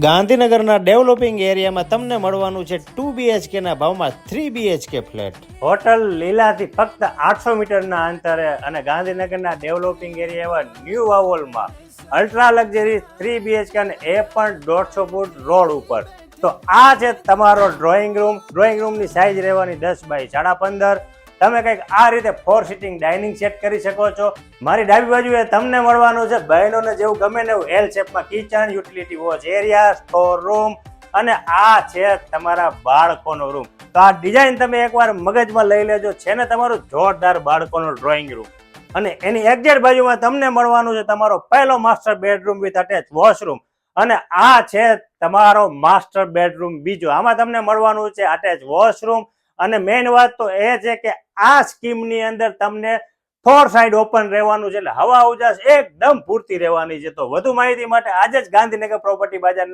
ગાંધીનગરના ડેવલપિંગ એરિયામાં તમને મળવાનું છે 2 BHK ના ભાવમાં 3 BHK ફ્લેટ. હોટલ લીલાથી ફક્ત 800 મીટરના અંતરે અને ગાંધીનગરના ડેવલપિંગ એરિયા એવા ન્યૂ વાવોલમાં અલ્ટ્રા લક્ઝરી 3 BHK અને એ પણ 150 ફૂટ રોડ ઉપર. તો આ છે તમારો ડ્રોઈંગ રૂમ. ડ્રોઈંગ રૂમની સાઇઝ રહેવાની 10 બાય 15.5. તમે કંઈક આ રીતે 4 સિટિંગ ડાઇનિંગ સેટ કરી શકો છો. મારી ડાબી બાજુએ તમને મળવાનું છે બહેનોને જેવું ગમે ને એવું એલ શેપમાં kitchen, utility wash area, store room અને આ છે તમારા બાળકોનો રૂમ. તો આ ડિઝાઇન તમે એકવાર મગજમાં લઈ લેજો. છે ને તમારું જોરદાર બાળકોનો ડ્રોઈંગ રૂમ. અને એની એક્ઝેક્ટ બાજુમાં તમને મળવાનું છે તમારો પહેલો master bedroom with attach washroom. અને આ છે તમારો માસ્ટર બેડરૂમ બીજો. આમાં તમને મળવાનું છે અટેચ વોશરૂમ. અને મેઇન વાત તો એ છે કે આ સ્કીમની અંદર તમને 4 સાઈડ ઓપન રહેવાનું છે, એટલે હવા ઉજાસ એકદમ પૂરતી રહેવાની છે. તો વધુ માહિતી માટે આજે જ ગાંધીનગર પ્રોપર્ટી બજાર